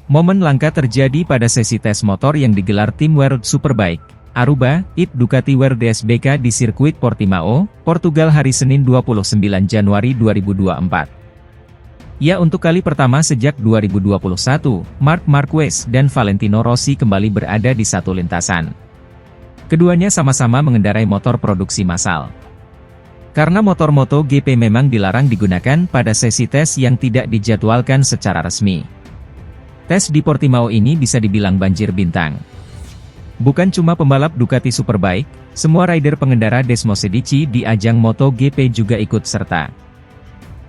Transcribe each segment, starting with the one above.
Momen langka terjadi pada sesi tes motor yang digelar tim World Superbike Aruba, IT Ducati World DSBK di sirkuit Portimao, Portugal hari Senin 29 Januari 2024. Ya, untuk kali pertama sejak 2021, Marc Marquez dan Valentino Rossi kembali berada di satu lintasan. Keduanya sama-sama mengendarai motor produksi massal. Karena motor MotoGP memang dilarang digunakan pada sesi tes yang tidak dijadwalkan secara resmi. Tes di Portimao ini bisa dibilang banjir bintang. Bukan cuma pembalap Ducati Superbike, semua rider pengendara Desmosedici di ajang MotoGP juga ikut serta.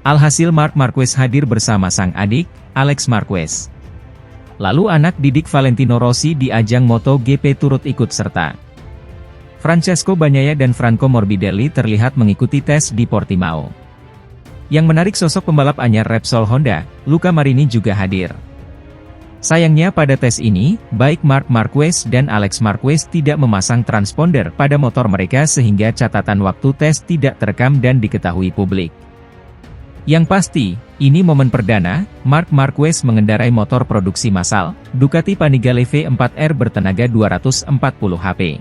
Alhasil Marc Marquez hadir bersama sang adik, Alex Marquez. Lalu anak didik Valentino Rossi di ajang MotoGP turut ikut serta. Francesco Bagnaia dan Franco Morbidelli terlihat mengikuti tes di Portimao. Yang menarik, sosok pembalap anyar Repsol Honda, Luca Marini juga hadir. Sayangnya pada tes ini, baik Marc Marquez dan Alex Marquez tidak memasang transponder pada motor mereka sehingga catatan waktu tes tidak terekam dan diketahui publik. Yang pasti, ini momen perdana, Marc Marquez mengendarai motor produksi massal, Ducati Panigale V4R bertenaga 240 HP.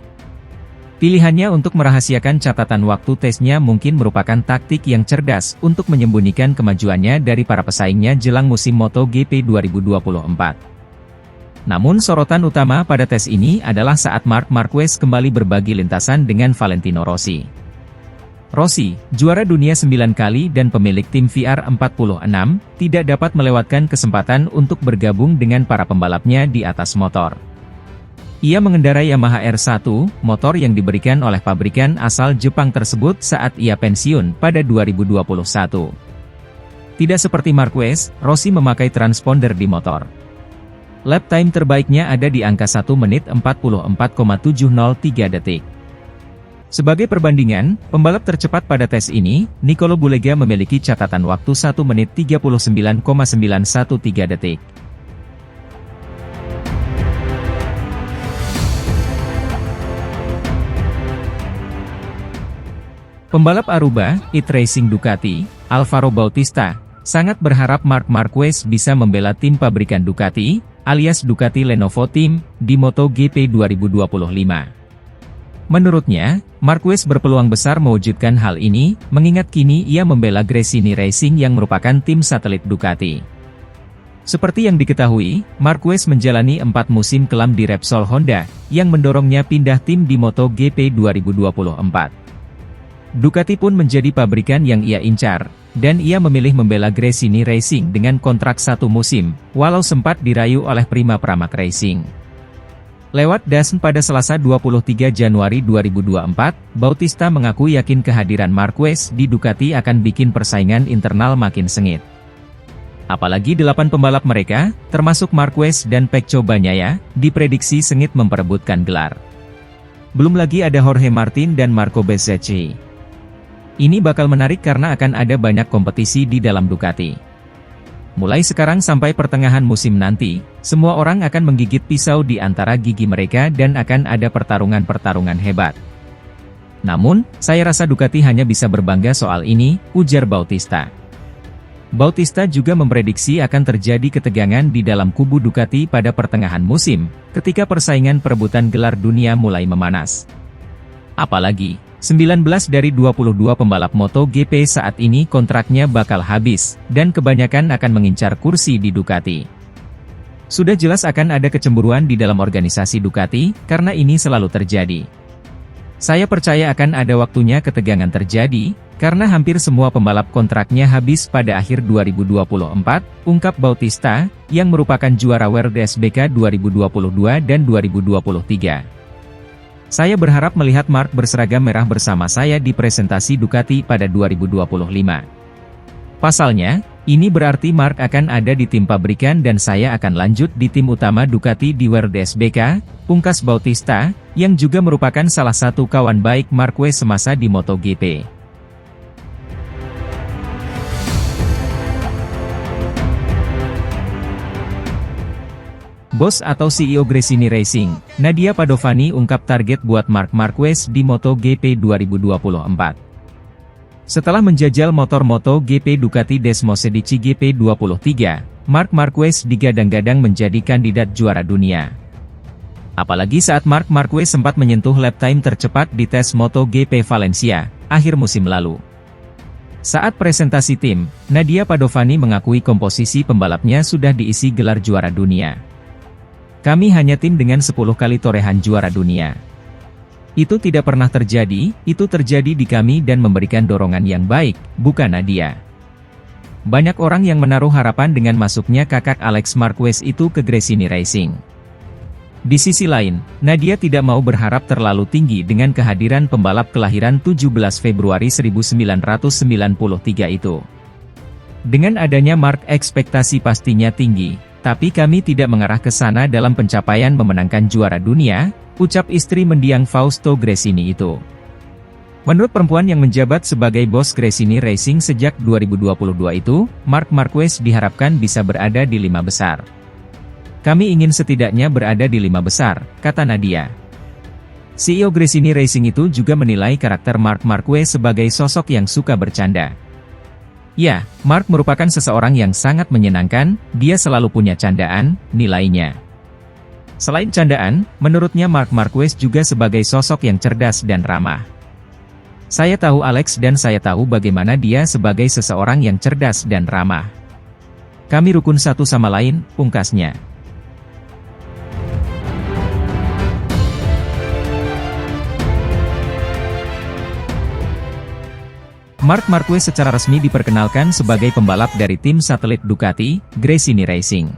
Pilihannya untuk merahasiakan catatan waktu tesnya mungkin merupakan taktik yang cerdas untuk menyembunyikan kemajuannya dari para pesaingnya jelang musim MotoGP 2024. Namun sorotan utama pada tes ini adalah saat Marc Marquez kembali berbagi lintasan dengan Valentino Rossi. Rossi, juara dunia 9 kali dan pemilik tim VR46, tidak dapat melewatkan kesempatan untuk bergabung dengan para pembalapnya di atas motor. Ia mengendarai Yamaha R1, motor yang diberikan oleh pabrikan asal Jepang tersebut saat ia pensiun pada 2021. Tidak seperti Marquez, Rossi memakai transponder di motor. Lap time terbaiknya ada di angka 1 menit 44,703 detik. Sebagai perbandingan, pembalap tercepat pada tes ini, Nicolo Bulega memiliki catatan waktu 1 menit 39,913 detik. Pembalap Aruba, IT Racing Ducati, Alvaro Bautista, sangat berharap Marc Marquez bisa membela tim pabrikan Ducati, alias Ducati Lenovo Team, di MotoGP 2025. Menurutnya, Marquez berpeluang besar mewujudkan hal ini, mengingat kini ia membela Gresini Racing yang merupakan tim satelit Ducati. Seperti yang diketahui, Marquez menjalani 4 musim kelam di Repsol Honda, yang mendorongnya pindah tim di MotoGP 2024. Ducati pun menjadi pabrikan yang ia incar, dan ia memilih membela Gresini Racing dengan kontrak 1 musim, walau sempat dirayu oleh Prima Pramac Racing. Lewat DAZN pada Selasa 23 Januari 2024, Bautista mengaku yakin kehadiran Marquez di Ducati akan bikin persaingan internal makin sengit. Apalagi 8 pembalap mereka, termasuk Marquez dan Pecco Bagnaia, diprediksi sengit memperebutkan gelar. Belum lagi ada Jorge Martin dan Marco Bezzecchi. Ini bakal menarik karena akan ada banyak kompetisi di dalam Ducati. Mulai sekarang sampai pertengahan musim nanti, semua orang akan menggigit pisau di antara gigi mereka dan akan ada pertarungan-pertarungan hebat. Namun, saya rasa Ducati hanya bisa berbangga soal ini, ujar Bautista. Bautista juga memprediksi akan terjadi ketegangan di dalam kubu Ducati pada pertengahan musim, ketika persaingan perebutan gelar dunia mulai memanas. Apalagi, 19 dari 22 pembalap MotoGP saat ini kontraknya bakal habis, dan kebanyakan akan mengincar kursi di Ducati. Sudah jelas akan ada kecemburuan di dalam organisasi Ducati, karena ini selalu terjadi. Saya percaya akan ada waktunya ketegangan terjadi, karena hampir semua pembalap kontraknya habis pada akhir 2024, ungkap Bautista, yang merupakan juara World DSBK 2022 dan 2023. Saya berharap melihat Marc berseragam merah bersama saya di presentasi Ducati pada 2025. Pasalnya, ini berarti Marc akan ada di tim pabrikan dan saya akan lanjut di tim utama Ducati di World DSBK, pungkas Bautista, yang juga merupakan salah satu kawan baik Marquez semasa di MotoGP. Bos atau CEO Gresini Racing, Nadia Padovani ungkap target buat Marc Marquez di MotoGP 2024. Setelah menjajal motor MotoGP Ducati Desmosedici GP23, Marc Marquez digadang-gadang menjadi kandidat juara dunia. Apalagi saat Marc Marquez sempat menyentuh lap time tercepat di tes MotoGP Valencia, akhir musim lalu. Saat presentasi tim, Nadia Padovani mengakui komposisi pembalapnya sudah diisi gelar juara dunia. Kami hanya tim dengan 10 kali torehan juara dunia. Itu tidak pernah terjadi, itu terjadi di kami dan memberikan dorongan yang baik, bukan Nadia. Banyak orang yang menaruh harapan dengan masuknya kakak Alex Marquez itu ke Gresini Racing. Di sisi lain, Nadia tidak mau berharap terlalu tinggi dengan kehadiran pembalap kelahiran 17 Februari 1993 itu. Dengan adanya Marc, ekspektasi pastinya tinggi, tapi kami tidak mengarah ke sana dalam pencapaian memenangkan juara dunia, ucap istri mendiang Fausto Gresini itu. Menurut perempuan yang menjabat sebagai bos Gresini Racing sejak 2022 itu, Marc Marquez diharapkan bisa berada di 5 besar. Kami ingin setidaknya berada di 5 besar, kata Nadia. CEO Gresini Racing itu juga menilai karakter Marc Marquez sebagai sosok yang suka bercanda. Ya, Marc merupakan seseorang yang sangat menyenangkan, dia selalu punya candaan, nilainya. Selain candaan, menurutnya Marc Marquez juga sebagai sosok yang cerdas dan ramah. Saya tahu Alex dan saya tahu bagaimana dia sebagai seseorang yang cerdas dan ramah. Kami rukun satu sama lain, pungkasnya. Marc Marquez secara resmi diperkenalkan sebagai pembalap dari tim satelit Ducati, Gresini Racing.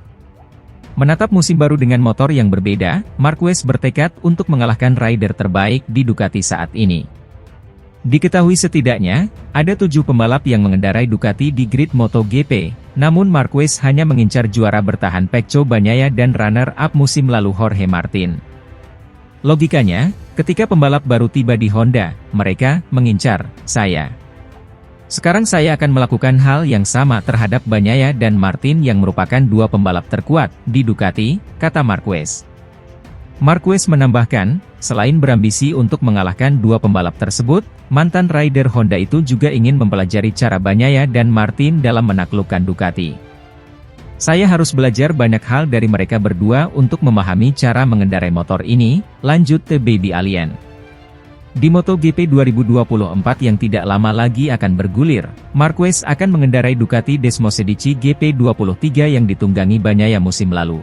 Menatap musim baru dengan motor yang berbeda, Marquez bertekad untuk mengalahkan rider terbaik di Ducati saat ini. Diketahui setidaknya, ada 7 pembalap yang mengendarai Ducati di grid MotoGP, namun Marquez hanya mengincar juara bertahan Pecco Bagnaia dan runner-up musim lalu Jorge Martin. Logikanya, ketika pembalap baru tiba di Honda, mereka mengincar saya. Sekarang saya akan melakukan hal yang sama terhadap Bagnaia dan Martin yang merupakan 2 pembalap terkuat di Ducati, kata Marquez. Marquez menambahkan, selain berambisi untuk mengalahkan 2 pembalap tersebut, mantan rider Honda itu juga ingin mempelajari cara Bagnaia dan Martin dalam menaklukkan Ducati. Saya harus belajar banyak hal dari mereka berdua untuk memahami cara mengendarai motor ini, lanjut The Baby Alien. Di MotoGP 2024 yang tidak lama lagi akan bergulir, Marquez akan mengendarai Ducati Desmosedici GP23 yang ditunggangi Bagnaia musim lalu.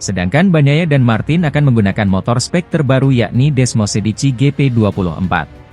Sedangkan Bagnaia dan Martin akan menggunakan motor spek terbaru yakni Desmosedici GP24.